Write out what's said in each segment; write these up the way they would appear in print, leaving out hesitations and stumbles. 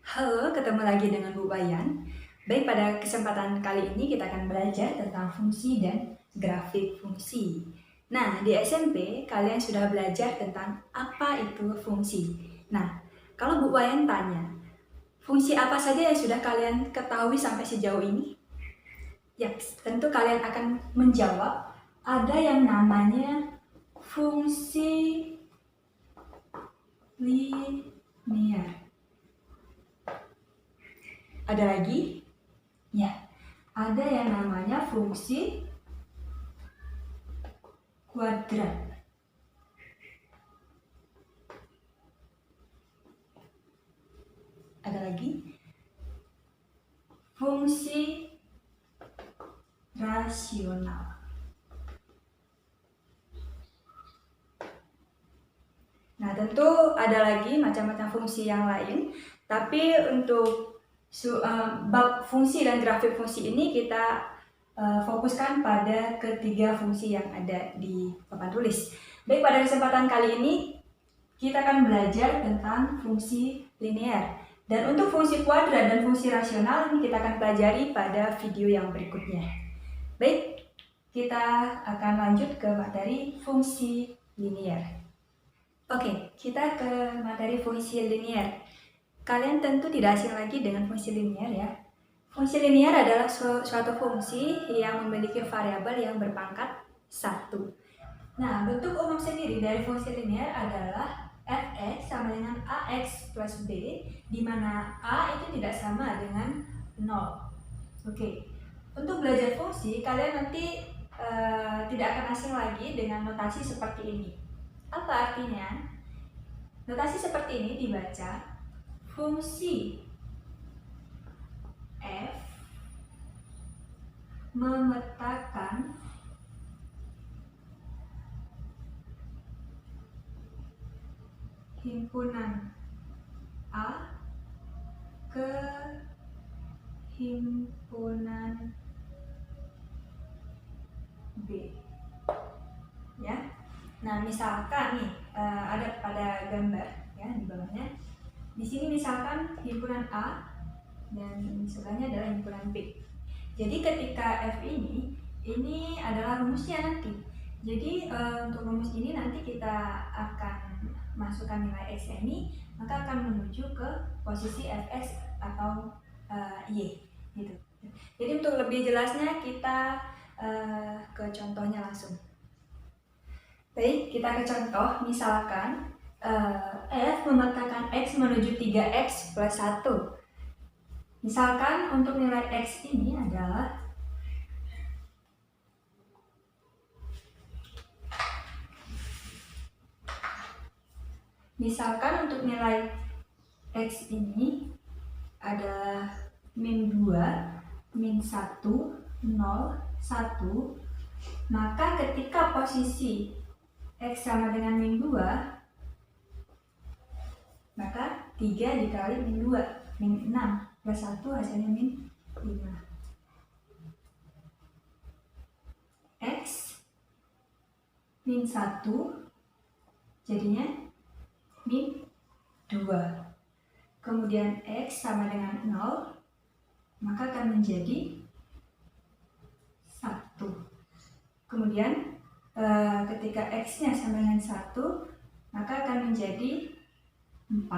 Halo, ketemu lagi dengan Bu Bayan. Baik, pada kesempatan kali ini kita akan belajar tentang fungsi dan grafik fungsi. Nah, di SMP kalian sudah belajar tentang apa itu fungsi. Nah, kalau Bu Bayan tanya, fungsi apa saja yang sudah kalian ketahui sampai sejauh ini? Ya, tentu kalian akan menjawab ada yang namanya fungsi linear. Ada lagi? Ya, ada yang namanya fungsi kuadrat. Ada lagi? Fungsi rasional. Nah, tentu ada lagi macam-macam fungsi yang lain, tapi untuk bab fungsi dan grafik fungsi ini kita fokuskan pada ketiga fungsi yang ada di papan tulis. Baik, pada kesempatan kali ini kita akan belajar tentang fungsi linear. Dan untuk fungsi kuadrat dan fungsi rasional ini kita akan pelajari pada video yang berikutnya. Baik, kita akan lanjut ke materi fungsi linear. Oke, kita ke materi fungsi linear. Kalian tentu tidak asing lagi dengan fungsi linear ya. Fungsi linear adalah suatu fungsi yang memiliki variabel yang berpangkat 1. Nah, bentuk umum sendiri dari fungsi linear adalah fx sama dengan ax plus b, di mana a itu tidak sama dengan 0. Oke, untuk belajar fungsi, kalian nanti tidak akan asing lagi dengan notasi seperti ini. Apa artinya? Notasi seperti ini dibaca fungsi f memetakan himpunan A ke himpunan B. Ya. Nah, misalkan nih ada pada gambar ya di bawahnya. Di sini misalkan himpunan A dan sebelahnya adalah himpunan B. Jadi ketika F ini adalah rumusnya nanti. Jadi untuk rumus ini nanti kita akan masukkan nilai X ini, maka akan menuju ke posisi Fx atau Y gitu. Jadi untuk lebih jelasnya kita ke contohnya langsung. Baik, kita ke contoh. Misalkan F memetakan X menuju 3X plus 1. Misalkan untuk nilai X ini adalah untuk nilai X ini adalah min 2, min 1, 0, 1, maka ketika posisi X sama dengan min 2, maka 3 dikali min 2, min 6, plus 1 hasilnya min 5. X min 1 jadinya min 2. Kemudian X sama dengan 0, maka akan menjadi 1. Kemudian ketika X-nya sama dengan 1, maka akan menjadi 4.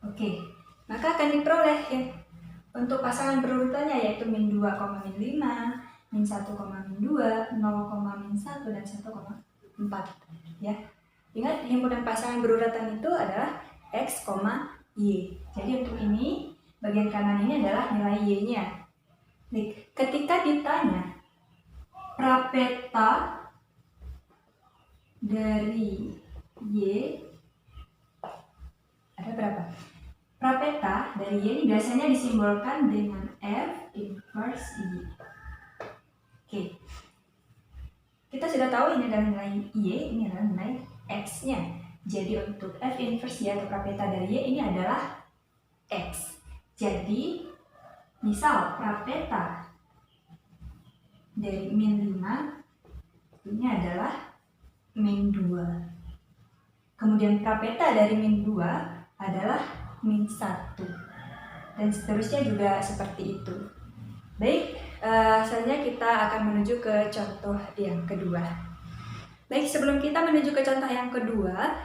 Oke, maka akan diperoleh ya untuk pasangan berurutannya, yaitu min 2, min 5, min 1, min 2, 0, min 1, dan 1,4 ya. Ingat, himpunan pasangan berurutan itu adalah X, Y. Jadi untuk ini, bagian kanan ini adalah nilai Y-nya. Ketika ditanya prapeta dari Y ada berapa? Prapeta dari Y ini biasanya disimbolkan dengan F inverse Y. Oke. Kita sudah tahu ini adalah nilai Y, ini adalah nilai X-nya. Jadi untuk F inverse Y atau prapeta dari Y ini adalah X. Jadi misal prapeta dari min 5 ini adalah min 2. Kemudian prapeta dari min 2 adalah min 1. Dan seterusnya juga seperti itu. Baik, selanjutnya kita akan menuju ke contoh yang kedua. Baik, sebelum kita menuju ke contoh yang kedua,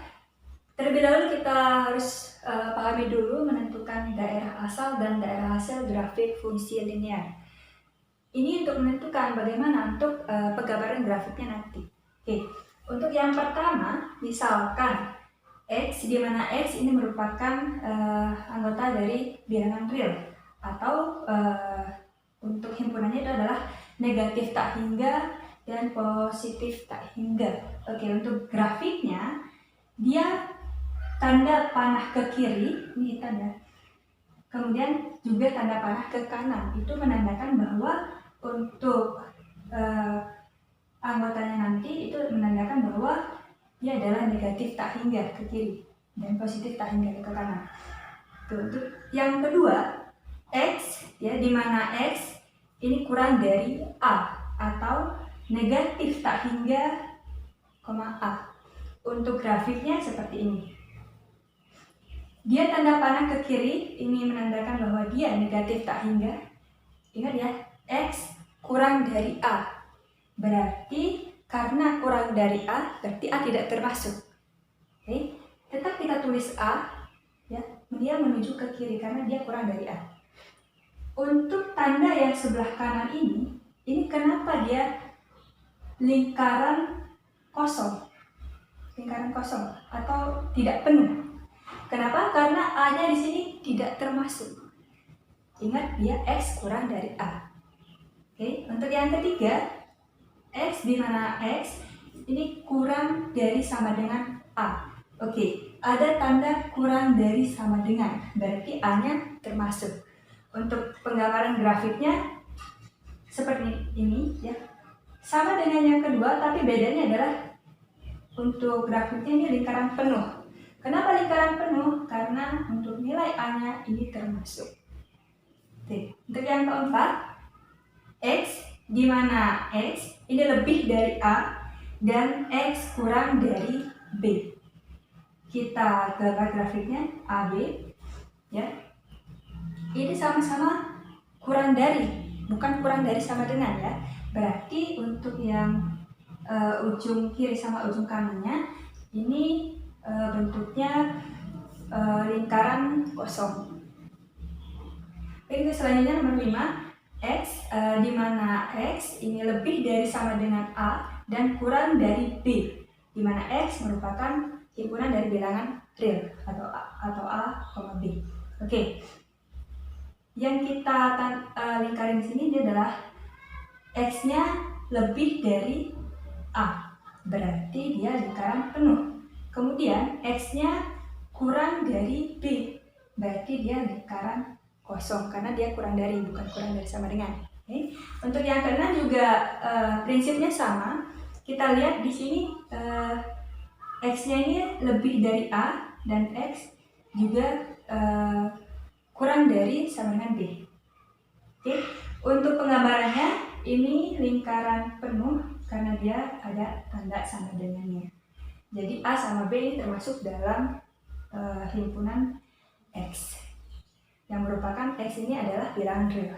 terlebih dahulu kita harus pahami dulu menentukan daerah asal dan daerah hasil grafik fungsi linear. Ini untuk menentukan bagaimana untuk penggambaran grafiknya nanti. Oke, untuk yang pertama, misalkan X, di mana X ini merupakan anggota dari bilangan real, atau untuk himpunannya itu adalah negatif tak hingga dan positif tak hingga. Oke, untuk grafiknya, dia tanda panah ke kiri, ini hitam ya. Kemudian juga tanda panah ke kanan, itu menandakan bahwa untuk anggotanya nanti itu menandakan bahwa dia adalah negatif tak hingga ke kiri dan positif tak hingga ke kanan. Untuk yang kedua, X ya, di mana X ini kurang dari A atau negatif tak hingga, A. Untuk grafiknya seperti ini. Dia tanda panah ke kiri, ini menandakan bahwa dia negatif tak hingga. Ingat ya, X kurang dari A. Berarti karena kurang dari A, berarti A tidak termasuk. Oke, tetap kita tulis A, ya, dia menuju ke kiri karena dia kurang dari A. Untuk tanda yang sebelah kanan ini kenapa dia lingkaran kosong? Lingkaran kosong atau tidak penuh. Kenapa? Karena A-nya di sini tidak termasuk. Ingat, dia X kurang dari A. Oke, untuk yang ketiga, X di mana X ini kurang dari sama dengan A. Oke, ada tanda kurang dari sama dengan, berarti A-nya termasuk. Untuk penggambaran grafiknya seperti ini ya. Sama dengan yang kedua, tapi bedanya adalah untuk grafiknya ini lingkaran penuh. Kenapa lingkaran penuh? Karena untuk nilai A-nya ini termasuk. Oke, untuk yang keempat, X di mana X ini lebih dari A dan X kurang dari B. Kita gambar grafiknya AB ya. Ini sama-sama kurang dari, bukan kurang dari sama dengan ya. Berarti untuk yang ujung kiri sama ujung kanannya ini bentuknya lingkaran kosong. Ini selanjutnya nomor 5, X di mana X ini lebih dari sama dengan A dan kurang dari B, di mana X merupakan himpunan dari bilangan real atau A, B. Oke. Yang kita lingkarin di sini dia adalah X-nya lebih dari A, berarti dia lingkaran penuh. Kemudian X-nya kurang dari B, berarti dia lingkaran kosong karena dia kurang dari, bukan kurang dari sama dengan. Oke. Untuk yang keenam juga prinsipnya sama. Kita lihat di sini X-nya ini lebih dari A dan X juga kurang dari sama dengan B. Oke. Untuk penggambarannya ini lingkaran penuh karena dia ada tanda sama dengannya. Jadi A sama B ini termasuk dalam himpunan X, yang merupakan X ini adalah bilangan real.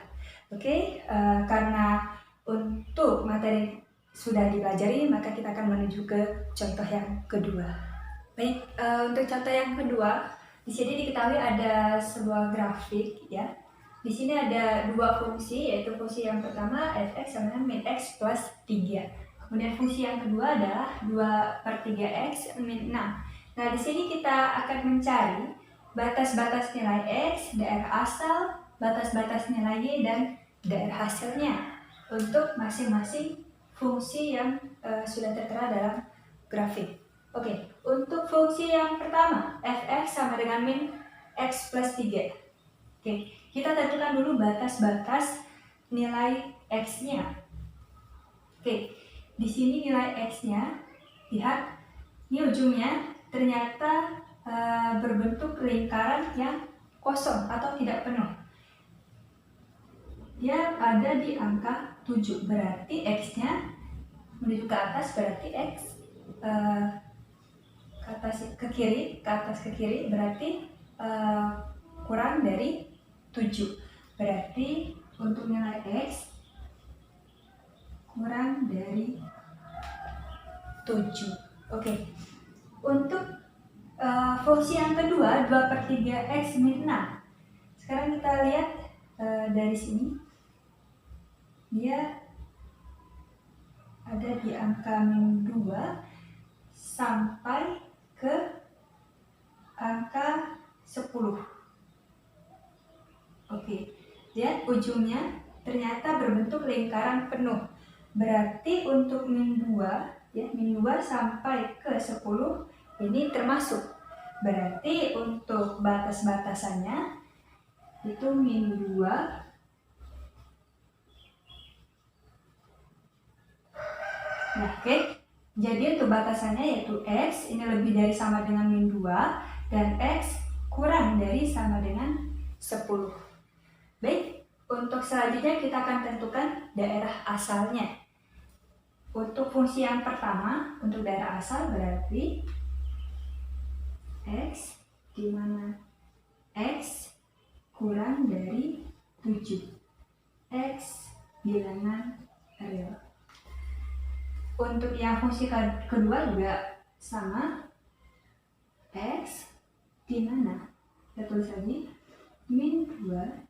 Oke, karena untuk materi sudah dipelajari, maka kita akan menuju ke contoh yang kedua. Baik, untuk contoh yang kedua, di sini diketahui ada sebuah grafik ya. Di sini ada dua fungsi, yaitu fungsi yang pertama fx sama dengan min x plus 3. Kemudian fungsi yang kedua adalah 2/3x min 6. Nah, di sini kita akan mencari batas-batas nilai x, daerah asal, batas-batas nilai y, dan daerah hasilnya untuk masing-masing fungsi yang sudah tertera dalam grafik. Oke, untuk fungsi yang pertama, fx sama dengan min x plus 3. Oke, kita tentukan dulu batas-batas nilai x-nya. Oke, di sini nilai x-nya, lihat, ini ujungnya ternyata berbentuk lingkaran yang kosong atau tidak penuh. Dia ada di angka 7, berarti x-nya menuju ke atas, berarti x ke atas ke kiri, berarti kurang dari 7. Berarti untuk nilai X kurang dari 7. Oke. Untuk fungsi yang kedua 2/3 X min 6. Sekarang kita lihat dari sini. Dia ada di angka min 2 sampai ke angka 10. Oke, lihat ujungnya ternyata berbentuk lingkaran penuh. Berarti untuk min 2, ya, min 2 sampai ke 10 ini termasuk. Berarti untuk batas-batasannya itu min 2 Nah, oke. Jadi untuk batasannya yaitu X ini lebih dari sama dengan min 2 dan X kurang dari sama dengan 10. Baik, untuk selanjutnya kita akan tentukan daerah asalnya. Untuk fungsi yang pertama, untuk daerah asal berarti X di mana X kurang dari 7. X bilangan real. Untuk yang fungsi kedua juga sama, X di mana kita tulis lagi min 2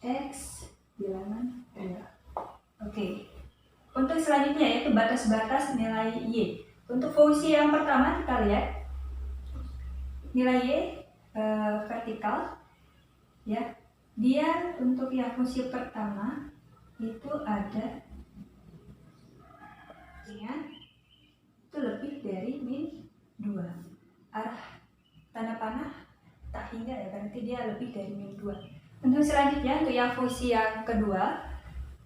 X bilangan real. Oke. Untuk selanjutnya yaitu batas-batas nilai Y. Untuk fungsi yang pertama kita lihat nilai Y vertikal, ya. Dia untuk yang fungsi pertama itu ada dengan itu lebih dari min 2. Arah tanda panah tak hingga, ya, berarti dia lebih dari min 2. Untuk selanjutnya untuk yang fungsi yang kedua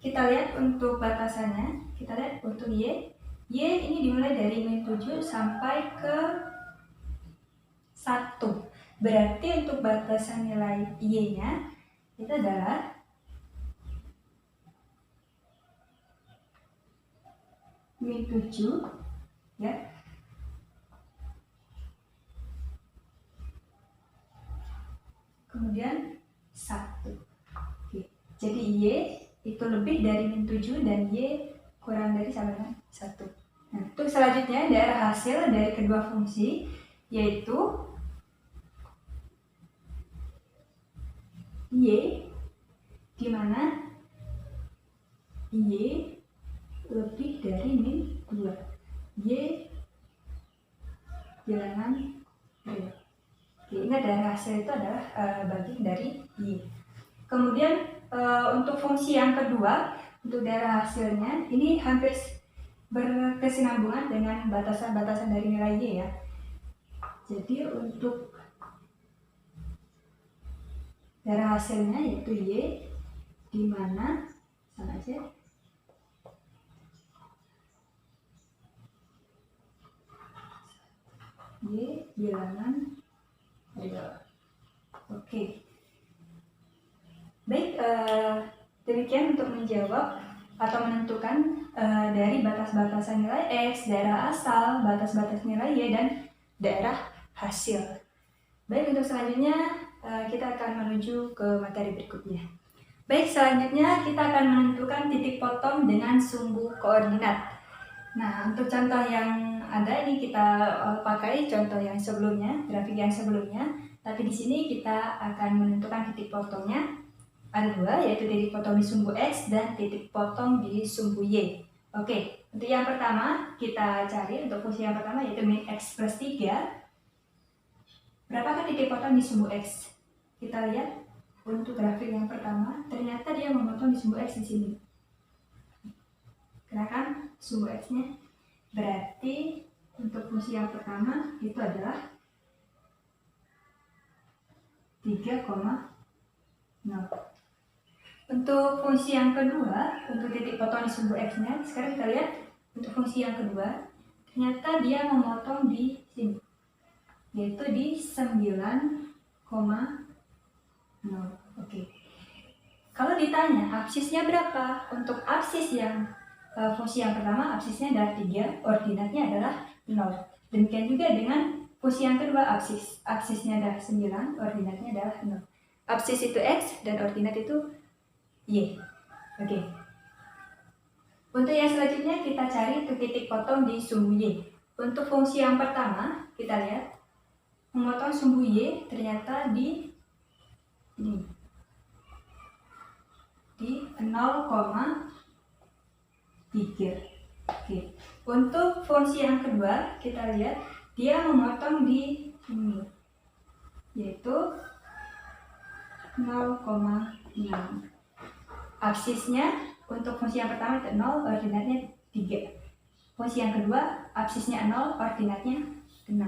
kita lihat untuk batasannya. Kita lihat untuk Y ini dimulai dari min 7 sampai ke 1. Berarti untuk batasan nilai Y nya itu adalah min 7, ya. Kemudian 1. Oke. Jadi Y itu lebih dari min 7 dan Y kurang dari sama dengan 1. Nah, untuk selanjutnya daerah hasil dari kedua fungsi yaitu Y di mana Y lebih dari min 2. Y bilangan real. Oke, ingat daerah hasil itu adalah bagian dari Y. Kemudian untuk fungsi yang kedua, untuk daerah hasilnya ini hampir berkesinambungan dengan batasan-batasan dari nilai Y, ya. Jadi untuk daerah hasilnya yaitu Y di mana sama aja Y bilangan real. Oke. Baik, demikian untuk menjawab atau menentukan dari batas-batasan nilai X, daerah asal, batas-batas nilai Y, dan daerah hasil. Baik, untuk selanjutnya kita akan menuju ke materi berikutnya. Baik, selanjutnya kita akan menentukan titik potong dengan sumbu koordinat. Nah, untuk contoh yang ada ini kita pakai contoh yang sebelumnya, grafik yang sebelumnya. Tapi di sini kita akan menentukan titik potongnya. Ada dua, yaitu titik potong di sumbu X dan titik potong di sumbu Y. Oke, untuk yang pertama kita cari untuk fungsi yang pertama yaitu min X plus 3. Berapakah titik potong di sumbu X? Kita lihat untuk grafik yang pertama, ternyata dia memotong di sumbu X di sini. Gerakan sumbu X-nya. Berarti untuk fungsi yang pertama itu adalah 3,0. Untuk fungsi yang kedua, untuk titik potong di sumbu X-nya, sekarang kita lihat untuk fungsi yang kedua, ternyata dia memotong di sini, yaitu di 9,0. Oke. Kalau ditanya absisnya berapa, untuk absis yang fungsi yang pertama absisnya adalah 3, ordinatnya adalah 0. Demikian juga dengan fungsi yang kedua, absis. Absisnya adalah 9, ordinatnya adalah 0. Absis itu X dan ordinat itu Y. Oke. Untuk yang selanjutnya kita cari titik potong di sumbu Y. Untuk fungsi yang pertama, kita lihat memotong sumbu Y ternyata di 0,3. Oke. Untuk fungsi yang kedua, kita lihat dia memotong di sini, yaitu 0,6. Absisnya untuk fungsi yang pertama itu 0, ordinatnya 3. Fungsi yang kedua, absisnya 0, ordinatnya 6.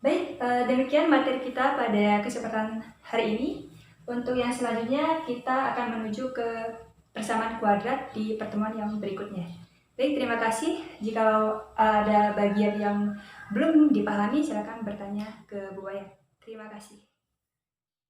Baik, demikian materi kita pada kesempatan hari ini. Untuk yang selanjutnya, kita akan menuju ke persamaan kuadrat di pertemuan yang berikutnya. Baik, terima kasih. Jika ada bagian yang belum dipahami, silakan bertanya ke Bu Wayan. Terima kasih.